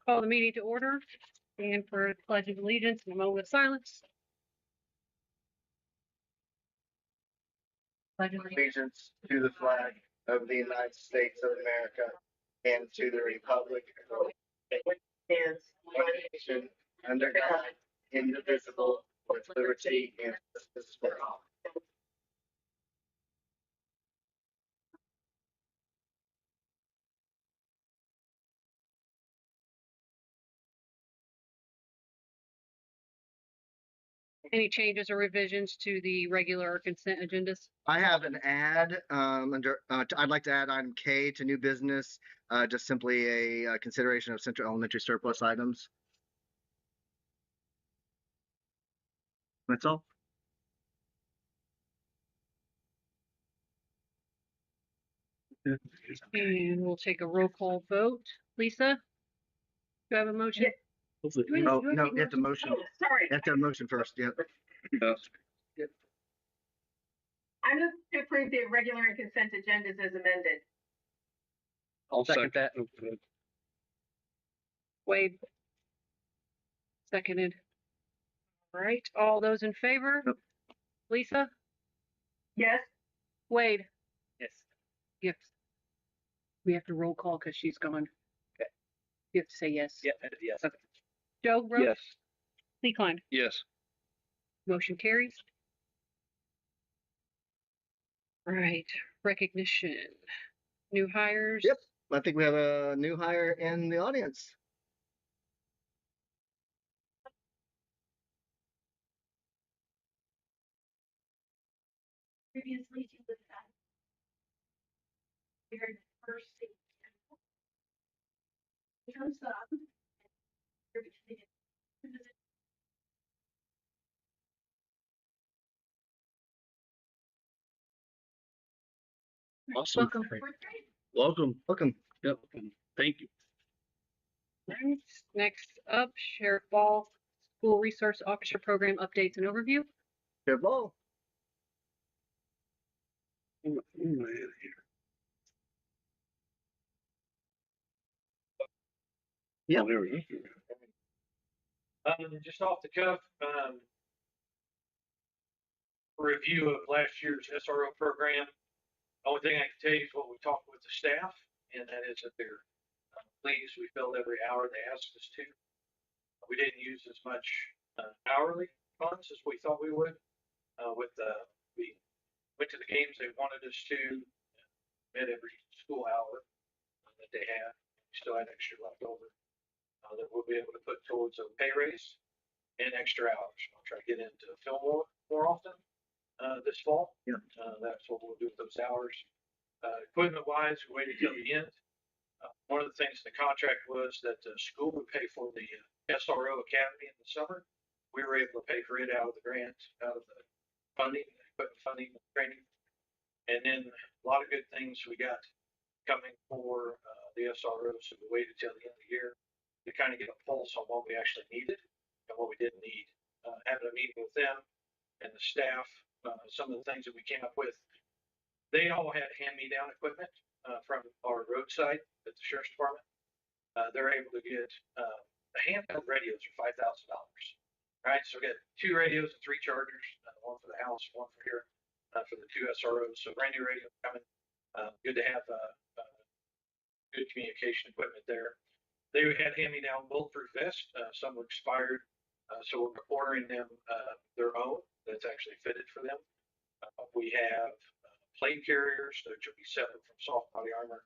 Call the meeting to order. Stand for the Pledge of Allegiance and a moment of silence. Pledge of Allegiance to the flag of the United States of America and to the republic for which stands one nation under God, indivisible, with liberty and justice for all. Any changes or revisions to the regular consent agendas? I have an ad under. I'd like to add item K to new business. Just simply a consideration of central elementary surplus items. That's all. And we'll take a roll call vote. Lisa, do I have a motion? Yeah. No, you have to motion. Oh, sorry. You have to have a motion first. Yep. I move to approve the regular and consent agendas as amended. I'll second that. Wade. Seconded. All right. All those in favor? Yep. Lisa? Yes. Wade? Yes. Yes. We have to roll call because she's gone. Okay. You have to say yes. Yeah, yes. Okay. Joe Roach? Yes. Lee Klein? Yes. Motion carries. All right. Recognition. New hires. Yep. I think we have a new hire in the audience. Previously to the first comes up. Awesome. Welcome. Welcome. Welcome. Yep. Thank you. Right. Next up, Sheriff Ball, School Resource Officer Program updates and overview. Good ball. Yeah. Oh, there we go. Just off the cuff, review of last year's SRO program. Only thing I can tell you is what we talked with the staff, and that is that they're pleased. We filled every hour they asked us to. We didn't use as much hourly funds as we thought we would. We went to the games they wanted us to, met every school hour that they had. We still had extra left over that we'll be able to put towards a pay raise and extra hours. I'll try to get into film more often this fall. Yeah. That's what we'll do with those hours. Equipment wise, we waited till the end. One of the things in the contract was that the school would pay for the SRO Academy in the summer. We were able to pay for it out of the grant, out of the funding, equipment funding, training. And then a lot of good things we got coming for the SRO. So we waited till the end of the year to kind of get a pulse on what we actually needed and what we didn't need. Having a meeting with them and the staff, some of the things that we came up with, they all had hand-me-down equipment from our roadside at the sheriff's department. They're able to get handheld radios for $5,000. Right, so we got 2 radios and 3 chargers, one for the house, one for here, for the 2 SROs. So brand new radio coming. Good to have good communication equipment there. They had hand-me-down bulletproof vests. Some were expired, so we're ordering them their own that's actually fitted for them. We have plate carriers, which will be separate from soft body armor.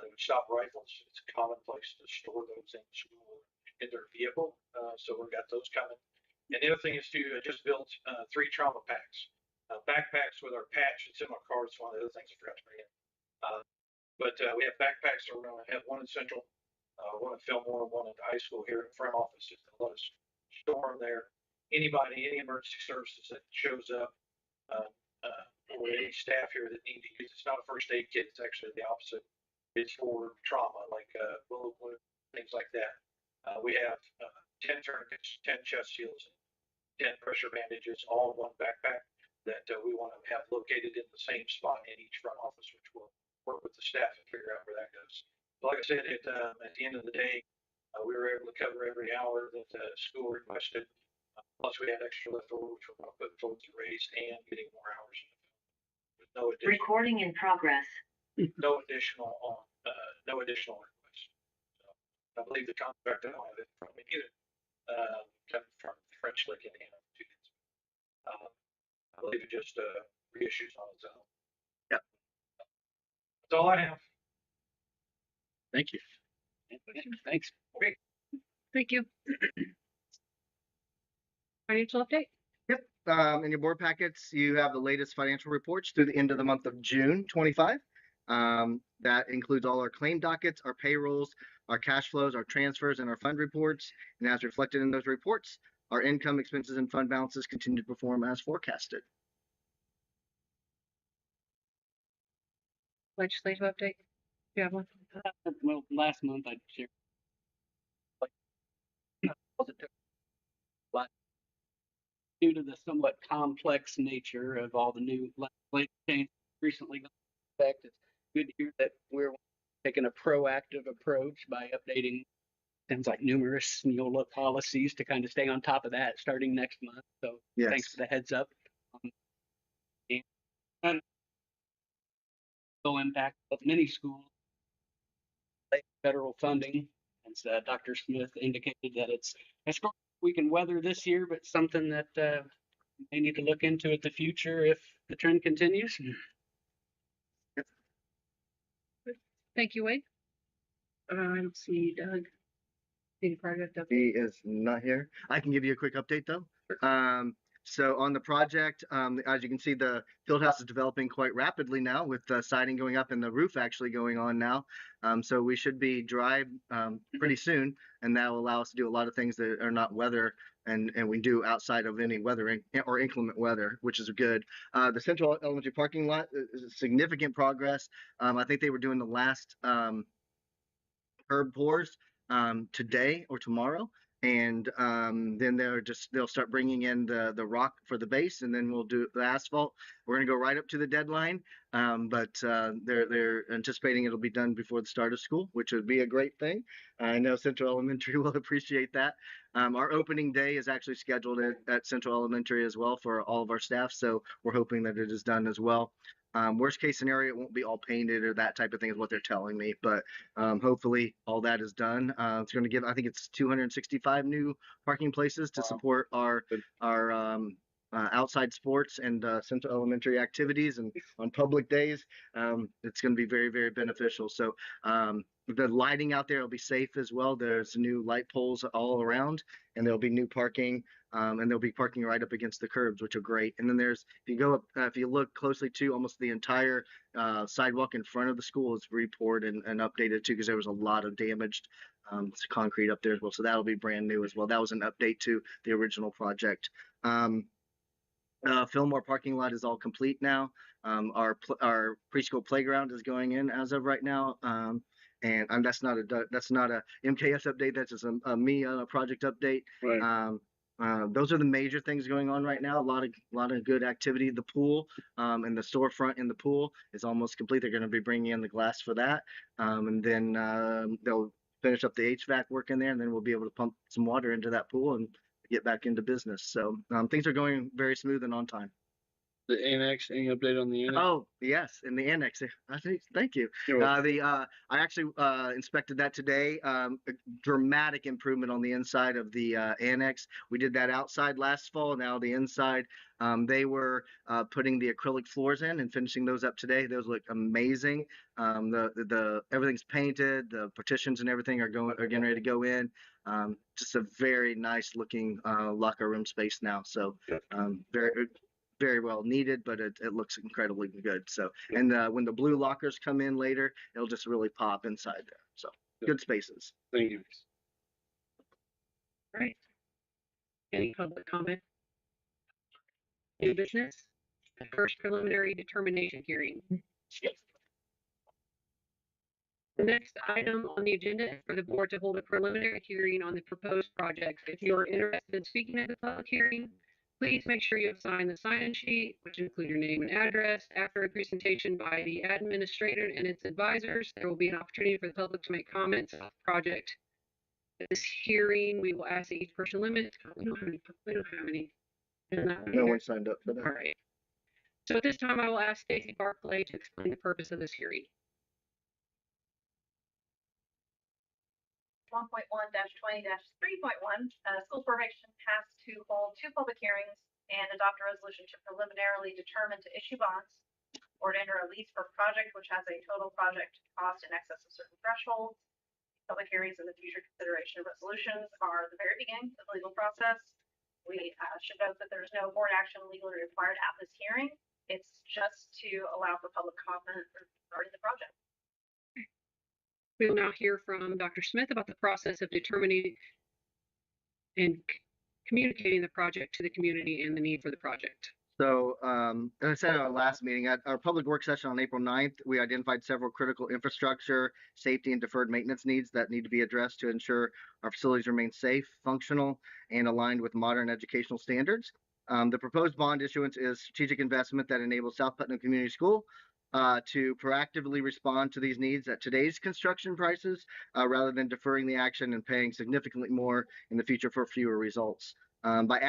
They would stop rifles. It's a common place to store those in school in their vehicle. So we've got those coming. And the other thing is I just built 3 trauma packs, backpacks with our patch. It's in my car. It's one of the other things I forgot to bring in. But we have backpacks. So we're going to have one in Central, one in Fillmore, one in the high school here in the front office. Just to let us store them there. Anybody, any emergency services that shows up, or any staff here that need to use it's not a first aid kit. It's actually the opposite. It's for trauma, like bullet wound, things like that. We have 10 tourniquets, 10 chest shields, 10 pressure bandages, all in one backpack that we want to have located in the same spot in each front office, which will work with the staff and figure out where that goes. So like I said, at the end of the day, We were able to cover every hour that the school requested. Plus we had extra leftover, which we're going to put towards the raise and getting more hours. With no additional, Recording in progress. no additional requests. So I believe the contract, I don't have it from me either, coming from French Lick, Indiana. I believe it just reissues on its own. Yep. That's all I have. Thank you. Thanks. Thank you. Financial update? Yep. In your board packets, you have the latest financial reports through the end of the month of June 25. That includes all our claim dockets, our payrolls, our cash flows, our transfers, and our fund reports. And as reflected in those reports, our income, expenses, and fund balances continue to perform as forecasted. Legislative update? Do you have one? Well, last month I shared but due to the somewhat complex nature of all the new legislative changes recently gone into effect, it's good to hear that we're taking a proactive approach by updating things like numerous Neola policies to kind of stay on top of that starting next month. So Yes. thanks for the heads up. And will impact of many schools, federal funding. As Dr. Smith indicated that it's a storm we can weather this year, but something that we may need to look into in the future if the trend continues. Thank you, Wade. I don't see Doug. Any project update? He is not here. I can give you a quick update though. So on the project, as you can see, the field house is developing quite rapidly now with the siding going up and the roof actually going on now. So we should be dry pretty soon, and that will allow us to do a lot of things that are not weather and we do outside of any weather or inclement weather, which is good. The Central Elementary parking lot is significant progress. I think they were doing the last curb pours today or tomorrow, and then they'll start bringing in the rock for the base, and then we'll do the asphalt. We're gonna go right up to the deadline, but they're anticipating it'll be done before the start of school, which would be a great thing. I know Central Elementary will appreciate that. Our opening day is actually scheduled at Central Elementary as well for all of our staff, so we're hoping that it is done as well. Worst case scenario, it won't be all painted or that type of thing is what they're telling me, but hopefully all that is done. It's going to give, I think it's 265 new parking places to support our outside sports and Central Elementary activities, and on public days, it's going to be very, very beneficial. So the lighting out there will be safe as well. There's new light poles all around, and there'll be new parking. And they'll be parking right up against the curbs, which are great. And then there's, if you go up, if you look closely too, almost the entire sidewalk in front of the school is repoured and updated too, because there was a lot of damaged concrete up there as well. So that'll be brand new as well. That was an update to the original project. Fillmore parking lot is all complete now. Our preschool playground is going in as of right now. And that's not a MKS update. That's just a me project update. Right. Those are the major things going on right now. A lot of good activity. The pool and the storefront in the pool is almost complete. They're going to be bringing in the glass for that, and then they'll finish up the HVAC work in there, and then we'll be able to pump some water into that pool and get back into business. So things are going very smooth and on time. The annex, any update on the annex? Oh, yes, in the annex. Thank you. I actually inspected that today. A dramatic improvement on the inside of the annex. We did that outside last fall. Now the inside, they were putting the acrylic floors in and finishing those up today. Those look amazing. The everything's painted. The partitions and everything are getting ready to go in. Just a very nice looking locker room space now. So very well needed, but it looks incredibly good. So, and when the blue lockers come in later, it'll just really pop inside there. So good spaces. Thank you. Right. Any public comment? New business? The first preliminary determination hearing. The next item on the agenda is for the board to hold a preliminary hearing on the proposed projects. If you are interested in speaking at the public hearing, please make sure you have signed the sign-in sheet, which include your name and address. After a presentation by the administrator and its advisors, there will be an opportunity for the public to make comments on the project. At this hearing, we will ask that each person limit. We don't have any. No one signed up for All that. right. So at this time, I will ask Stacy Barclay to explain the purpose of this hearing. 1.1-20-3.1, school formation has to hold 2 public hearings and adopt a resolution to preliminarily determine to issue bonds or to enter a lease for a project which has a total project cost in excess of certain thresholds. Public hearings and the future consideration of resolutions are the very beginning of the legal process. We should note that there's no board action legally required at this hearing. It's just to allow for public comment regarding the project. We will now hear from Dr. Smith about the process of determining and communicating the project to the community and the need for the project. So, as I said at our last meeting, at our public work session on April 9th, we identified several critical infrastructure, safety, and deferred maintenance needs that need to be addressed to ensure our facilities remain safe, functional, and aligned with modern educational standards. The proposed bond issuance is strategic investment that enables South Putnam Community School to proactively respond to these needs at today's construction prices, rather than deferring the action and paying significantly more in the future for fewer results. By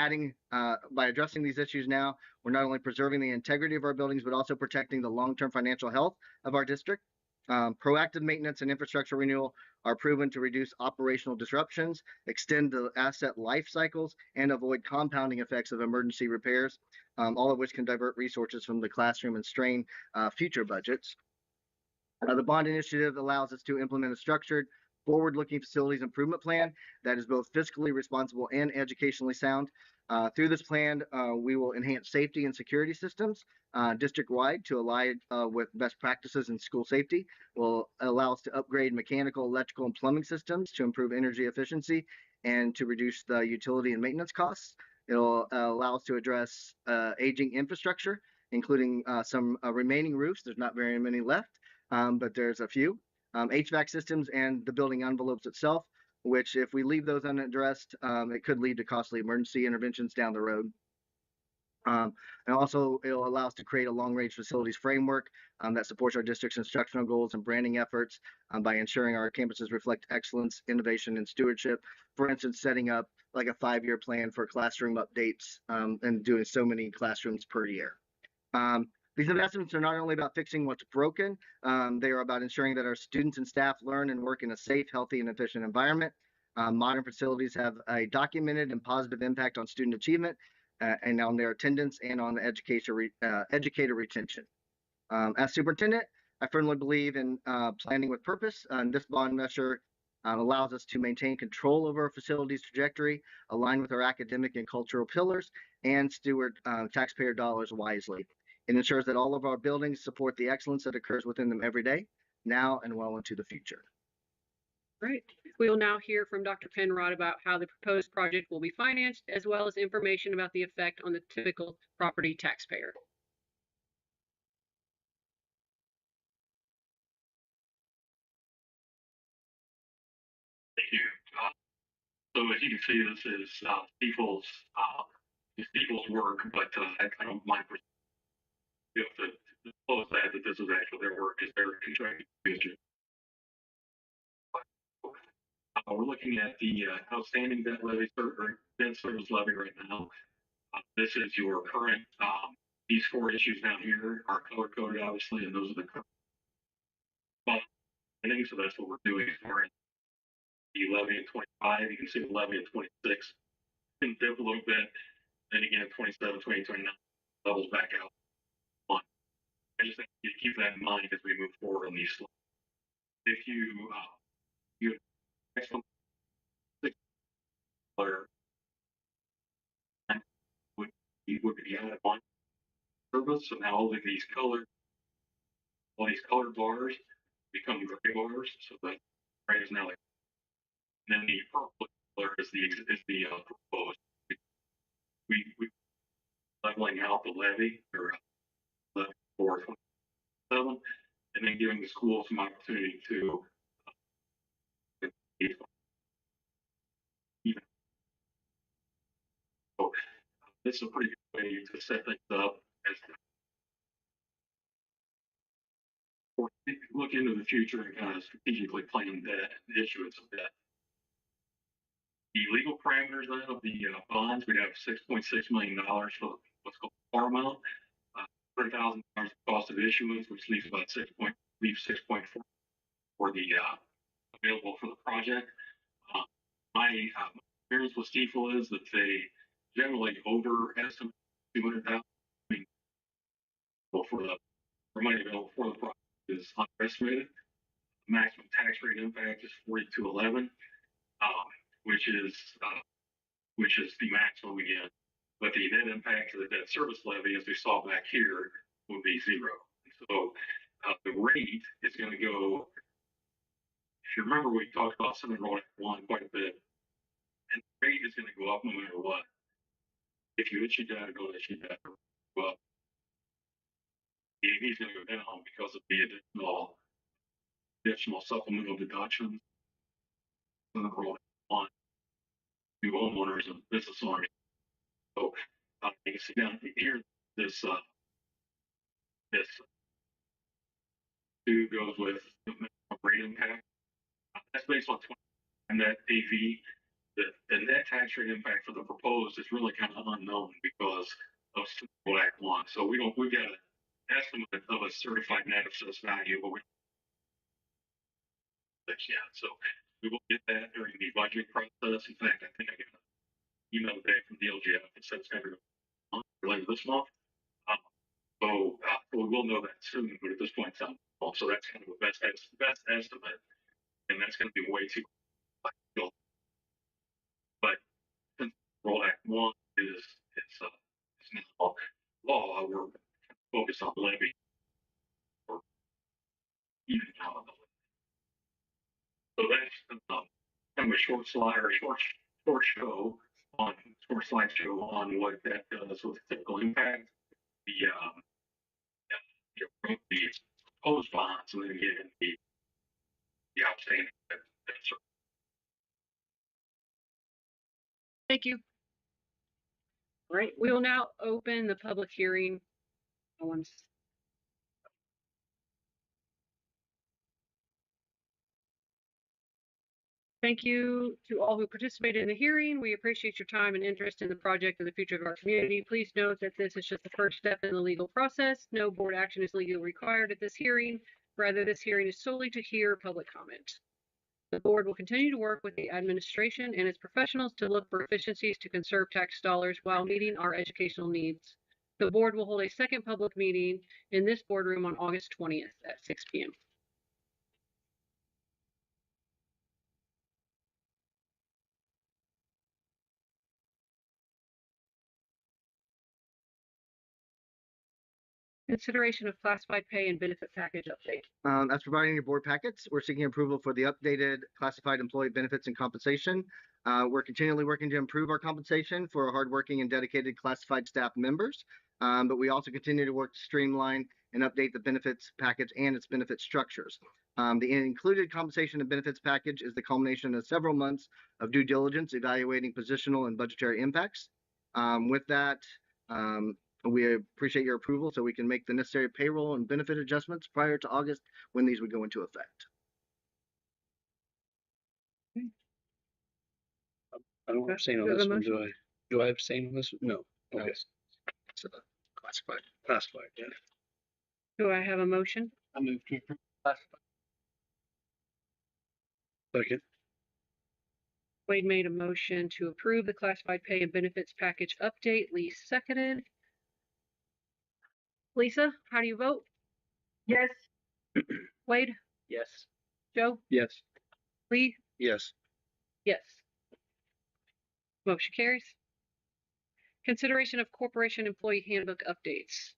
addressing these issues now, we're not only preserving the integrity of our buildings, but also protecting the long-term financial health of our district. Proactive maintenance and infrastructure renewal are proven to reduce operational disruptions, extend the asset life cycles, and avoid compounding effects of emergency repairs, all of which can divert resources from the classroom and strain future budgets. The bond initiative allows us to implement a structured, forward-looking facilities improvement plan that is both fiscally responsible and educationally sound. Through this plan, we will enhance safety and security systems district-wide to align with best practices in school safety. Will allow us to upgrade mechanical, electrical, and plumbing systems to improve energy efficiency and to reduce the utility and maintenance costs. It'll allow us to address aging infrastructure, including some remaining roofs. There's not very many left, but there's a few. HVAC systems and the building envelopes itself, which if we leave those unaddressed, it could lead to costly emergency interventions down the road. And also, it'll allow us to create a long-range facilities framework that supports our district's instructional goals and branding efforts by ensuring our campuses reflect excellence, innovation, and stewardship. For instance, setting up like a 5-year plan for classroom updates and doing so many classrooms per year. These investments are not only about fixing what's broken, they are about ensuring that our students and staff learn and work in a safe, healthy, and efficient environment. Modern facilities have a documented and positive impact on student achievement and on their attendance and on the educator retention. As superintendent, I firmly believe in planning with purpose. This bond measure allows us to maintain control over our facilities trajectory, align with our academic and cultural pillars, and steward taxpayer dollars wisely. It ensures that all of our buildings support the excellence that occurs within them every day, now and well into the future. Great. We will now hear from Dr. Penrod about how the proposed project will be financed, as well as information about the effect on the typical property taxpayer. Thank you. So as you can see, this is people's work, but I don't mind to disclose that this is actually their work as they're contracted. We're looking at the outstanding debt service levy right now. This is your current, these 4 issues down here are color coded, obviously, and those are the current. So that's what we're doing as far as the levy in 25. You can see the levy in 26 can dip a little bit. Then again, in 27, 28, 29 levels back out. I just think you keep that in mind as we move forward on these slides. If you excellent color would be added on service. So now all these colored bars become gray bars. So that gray is now like, and then the purple color is the proposed. We leveling out the levy or levy for 27, and then giving the school some opportunity to even. So this is a pretty good way to set things up as look into the future and kind of strategically plan that issuance of debt. The legal parameters then of the bonds, we have $6.6 million for what's called par amount, $100,000 cost of issuance, which leaves about 6.4 for the available for the project. My experience with Stiefel is that they generally overestimate 200,000. For the for money available for the project is underestimated. The maximum tax rate impact is 4211, which is the maximum again. But the net impact of the debt service levy, as we saw back here, would be zero. So the rate is going to go. If you remember, we talked about Senate Road Act 1 quite a bit, and the rate is going to go up no matter what. If you issue debt or don't issue debt, well, he's going to go down because of the additional supplemental deductions Senate Road Act 1 to homeowners and business owners. So you can see down here, this this two goes with the rate impact. That's based on 20 net AV. The net tax rate impact for the proposed is really kind of unknown because of Senate Act 1. So we've got an estimate of a certified net assessed value, but we don't yet. So we will get that during the budgeting process. In fact, I think I got an email today from DLGF that says it's going to go later this month. So we will know that soon, but at this point in time, so that's kind of a best estimate, and that's going to be way too low. But since Roll Act 1 is now law, we're focused on levy or even out of the levy. So that's kind of a short slideshow on what that does with the typical impact, the proposed bonds, and then again the outstanding. Thank you. All right, we will now open the public hearing. Thank you to all who participated in the hearing. We appreciate your time and interest in the project and the future of our community. Please note that this is just the first step in the legal process. No board action is legally required at this hearing. Rather, this hearing is solely to hear public comment. The board will continue to work with the administration and its professionals to look for efficiencies to conserve tax dollars while meeting our educational needs. The board will hold a second public meeting in this boardroom on August 20th at 6 p.m. Consideration of classified pay and benefit package update. As providing your board packets, we're seeking approval for the updated classified employee benefits and compensation. We're continually working to improve our compensation for our hardworking and dedicated classified staff members, but we also continue to work to streamline and update the benefits package and its benefit structures. The included compensation and benefits package is the culmination of several months of due diligence evaluating positional and budgetary impacts. With that, we appreciate your approval so we can make the necessary payroll and benefit adjustments prior to August when these would go into effect. I don't abstain on this one, do I? Do I abstain on this one? No. Okay. So, classified, yeah. Do I have a motion? I move to approve classified. Second. Wade made a motion to approve the classified pay and benefits package update. Lee seconded. Lisa, how do you vote? Yes. Wade? Yes. Joe? Yes. Lee? Yes. Yes. Motion carries. Consideration of corporation employee handbook updates.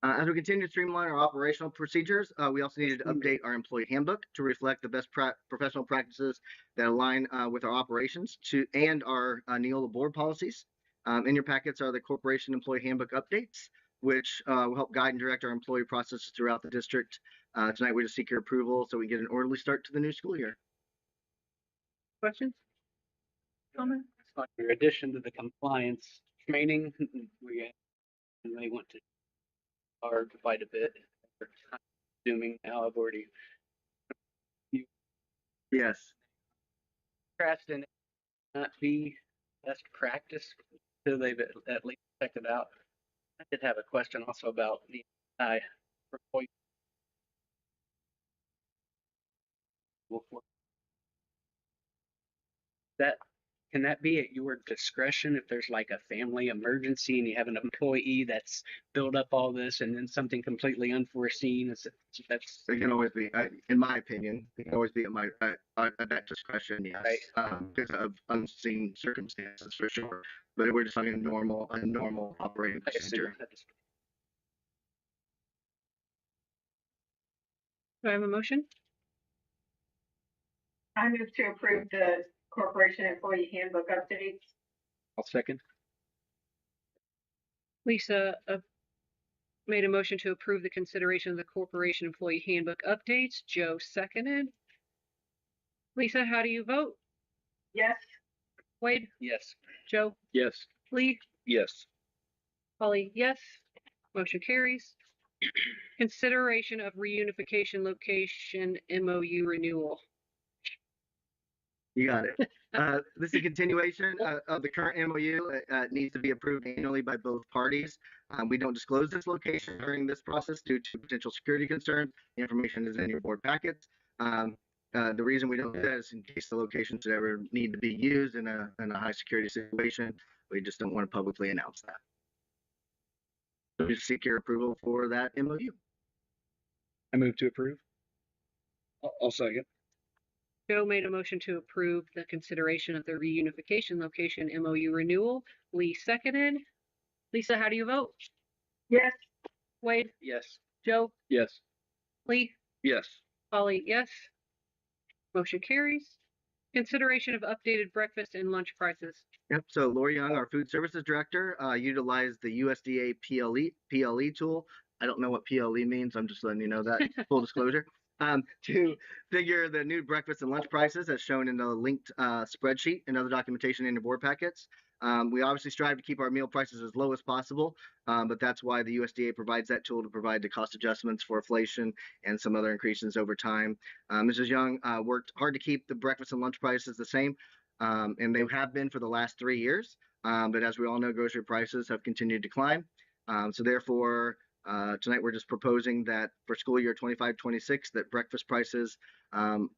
As we continue to streamline our operational procedures, we also needed to update our employee handbook to reflect the best professional practices that align with our operations and our Neola board policies. In your packets are the corporation employee handbook updates, which will help guide and direct our employee processes throughout the district. Tonight, we just seek your approval so we get an orderly start to the new school year. Questions? Comments? In addition to the compliance training, we may want to are quite a bit. Assuming now I've already Yes. crashed in not be best practice until they've at least checked it out. I did have a question also about the employee. That can that be at your discretion if there's like a family emergency and you have an employee that's built up all this and then something completely unforeseen? That's It can always be, in my opinion, it can always be at that discretion, yes, right. because of unseen circumstances for sure. But we're just on a normal operating I assume. procedure. Do I have a motion? I move to approve the corporation employee handbook updates. I'll second. Lisa made a motion to approve the consideration of the corporation employee handbook updates. Joe seconded. Lisa, how do you vote? Yes. Wade? Yes. Joe? Yes. Lee? Yes. Polly, yes. Motion carries. Consideration of reunification location MOU renewal. You got it. This is a continuation of the current MOU. It needs to be approved annually by both parties. We don't disclose this location during this process due to potential security concerns. The information is in your board packets. The reason we don't do that is in case the location should ever need to be used in a high security situation. We just don't want to publicly announce that. So we seek your approval for that MOU. I move to approve. I'll second. Joe made a motion to approve the consideration of the reunification location MOU renewal. Lee seconded. Lisa, how do you vote? Yes. Wade? Yes. Joe? Yes. Lee? Yes. Polly, yes. Motion carries. Consideration of updated breakfast and lunch prices. Yep. So Lori Young, our food services director, utilized the USDA PLE tool. I don't know what PLE means. I'm just letting you know that. Full disclosure. To figure the new breakfast and lunch prices as shown in the linked spreadsheet and other documentation in your board packets. We obviously strive to keep our meal prices as low as possible, but that's why the USDA provides that tool to provide the cost adjustments for inflation and some other increases over time. Mrs. Young worked hard to keep the breakfast and lunch prices the same, and they have been for the last 3 years. But as we all know, grocery prices have continued to climb. So therefore, tonight we're just proposing that for school year 25-26, that breakfast prices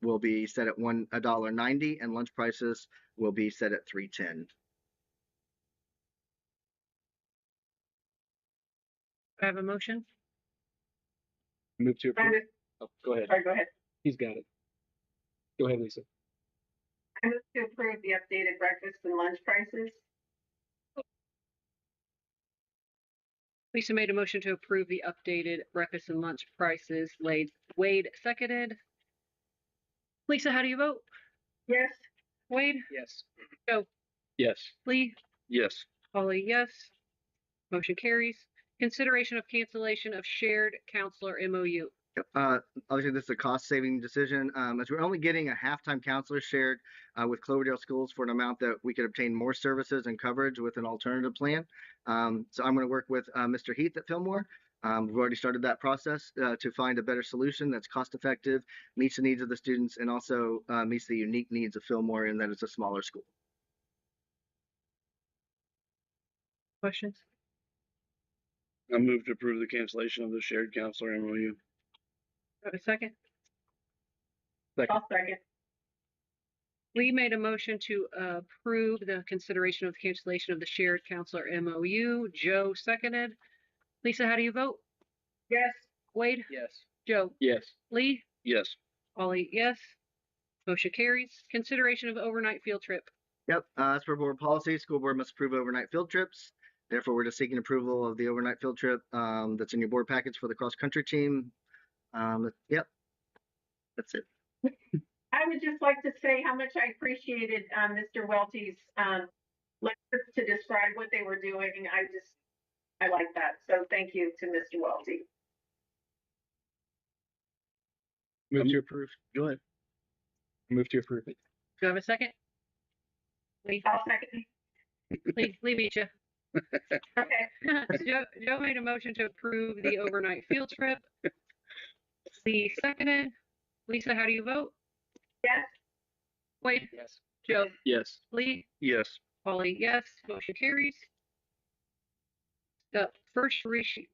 will be set at $1.90 and lunch prices will be set at $3.10. I have a motion. Move to approve. Oh, go ahead. Sorry, go ahead. He's got it. Go ahead, Lisa. I move to approve the updated breakfast and lunch prices. Lisa made a motion to approve the updated breakfast and lunch prices. Wade seconded. Lisa, how do you vote? Yes. Wade? Yes. Joe? Yes. Lee? Yes. Polly, yes. Motion carries. Consideration of cancellation of shared counselor MOU. Obviously, this is a cost-saving decision, as we're only getting a half-time counselor shared with Cloverdale Schools for an amount that we could obtain more services and coverage with an alternative plan. So I'm going to work with Mr. Heath at Fillmore. We've already started that process to find a better solution that's cost-effective, meets the needs of the students, and also meets the unique needs of Fillmore in that it's a smaller school. Questions? I move to approve the cancellation of the shared counselor MOU. Have a second? I'll second. Lee made a motion to approve the consideration of the cancellation of the shared counselor MOU. Joe seconded. Lisa, how do you vote? Yes. Wade? Yes. Joe? Yes. Lee? Yes. Ollie, yes. Motion carries. Consideration of overnight field trip. Yep, as per board policy, school board must approve overnight field trips. Therefore, we're just seeking approval of the overnight field trip that's in your board package for the cross-country team. Yep, that's it. I would just like to say how much I appreciated Mr. Welty's letter to describe what they were doing. I like that. So thank you to Mr. Welty. Move to approve. Go ahead. Move to approve. Do you have a second? Lee? I'll second. Lee beat you. Okay. Joe made a motion to approve the overnight field trip. Lee seconded. Lisa, how do you vote? Yes. Wade? Yes. Joe, Yes. Lee, Yes. Polly, yes, motion carries. The first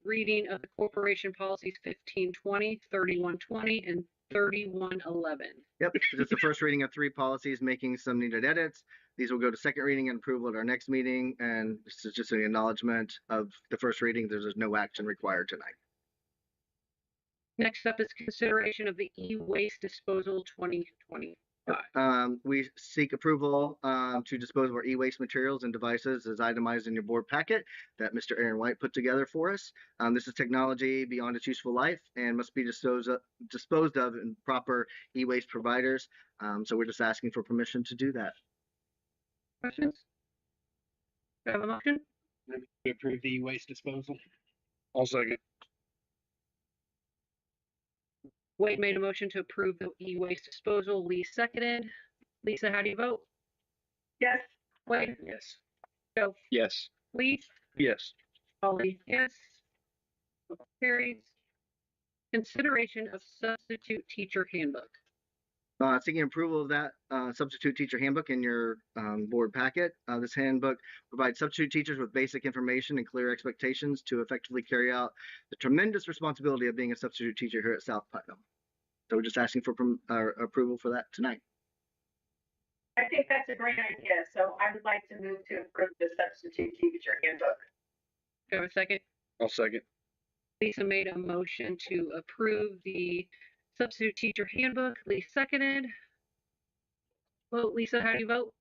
reading of the corporation policies 1520, 3120, and 3111. Yep, this is the first reading of 3 policies, making some needed edits. These will go to second reading and approval at our next meeting, and this is just an acknowledgement of the first reading. There's no action required tonight. Next up is consideration of the e-waste disposal 2020. We seek approval to dispose of our e-waste materials and devices as itemized in your board packet that Mr. Aaron White put together for us. This is technology beyond its useful life and must be disposed of in proper e-waste providers. So we're just asking for permission to do that. Questions? Do I have a motion? To approve the waste disposal. I'll second. Wade made a motion to approve the e-waste disposal. Lee seconded. Lisa, how do you vote? Yes. Wade? Yes. Joe? Yes. Lee? Yes. Polly? Yes. Carries. Consideration of substitute teacher handbook. Seeking approval of that substitute teacher handbook in your board packet. This handbook provides substitute teachers with basic information and clear expectations to effectively carry out the tremendous responsibility of being a substitute teacher here at South Putnam. So we're just asking for approval for that tonight. I think that's a great idea. So I would like to move to approve the substitute teacher handbook. Do I have a second? I'll second. Lisa made a motion to approve the substitute teacher handbook. Lee seconded. Vote, Lisa, how do you vote?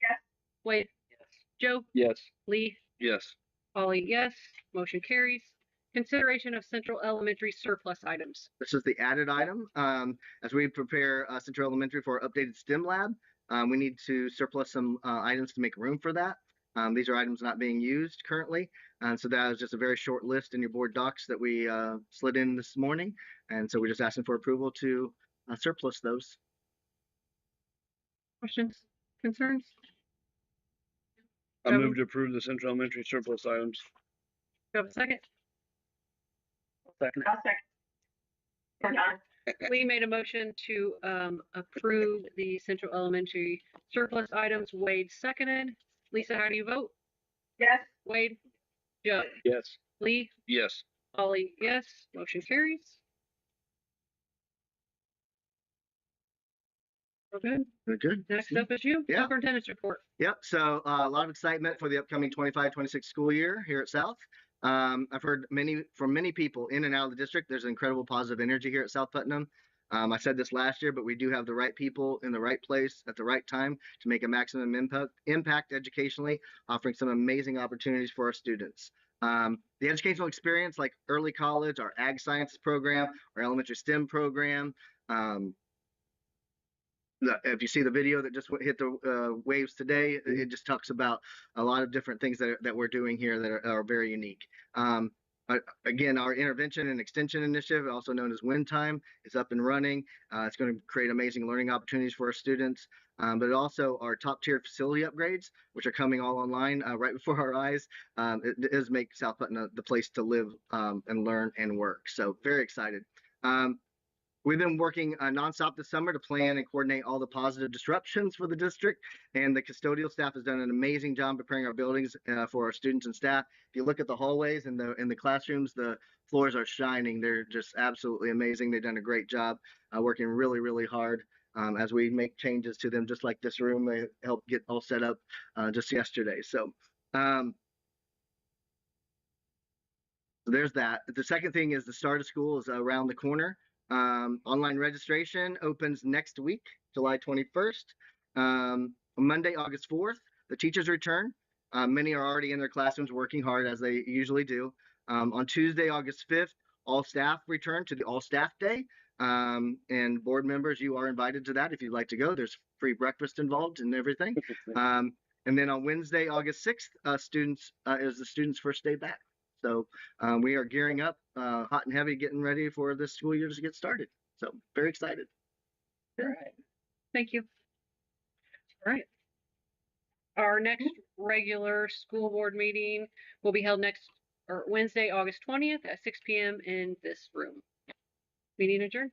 Yes. Wade? Yes. Joe? Yes. Lee? Yes. Polly, yes. Motion carries. Consideration of Central Elementary surplus items. This is the added item. As we prepare Central Elementary for our updated STEM lab, we need to surplus some items to make room for that. These are items not being used currently. And so that is just a very short list in your board docs that we slid in this morning. And so we're just asking for approval to surplus those. Questions? Concerns? I move to approve the Central Elementary surplus items. Do you have a second? Second. I'll second. We're done. Lee made a motion to approve the Central Elementary surplus items. Wade seconded. Lisa, how do you vote? Yes. Wade? Joe? Yes. Lee? Yes. Polly, yes. Motion carries. We're good. We're good. Next up is you. Yeah. Superintendent's report. Yep. So a lot of excitement for the upcoming 25-26 school year here at South. I've heard from many people in and out of the district. There's incredible positive energy here at South Putnam. I said this last year, but we do have the right people in the right place at the right time to make a maximum impact educationally, offering some amazing opportunities for our students. The educational experience like early college, our ag sciences program, our elementary STEM program, if you see the video that just hit the waves today, it just talks about a lot of different things that we're doing here that are very unique. Again, our intervention and extension initiative, also known as Win Time, is up and running. It's going to create amazing learning opportunities for our students, but also our top tier facility upgrades, which are coming all online right before our eyes. It does make South Putnam the place to live and learn and work. So very excited. We've been working nonstop this summer to plan and coordinate all the positive disruptions for the district, and the custodial staff has done an amazing job preparing our buildings for our students and staff. If you look at the hallways and the classrooms, the floors are shining. They're just absolutely amazing. They've done a great job working really, really hard as we make changes to them, just like this room. They helped get all set up just yesterday. So there's that. The second thing is the start of school is around the corner. Online registration opens next week, July 21st. Monday, August 4th, the teachers return. Many are already in their classrooms working hard as they usually do. On Tuesday, August 5th, all staff return to the all staff day. And board members, you are invited to that if you'd like to go. There's free breakfast involved and everything. And then on Wednesday, August 6th, is the students' first day back. So we are gearing up hot and heavy, getting ready for this school year to get started. So very excited. All right. Thank you. All right. Our next regular school board meeting will be held Wednesday, August 20th at 6 p.m. in this room. Meeting adjourned.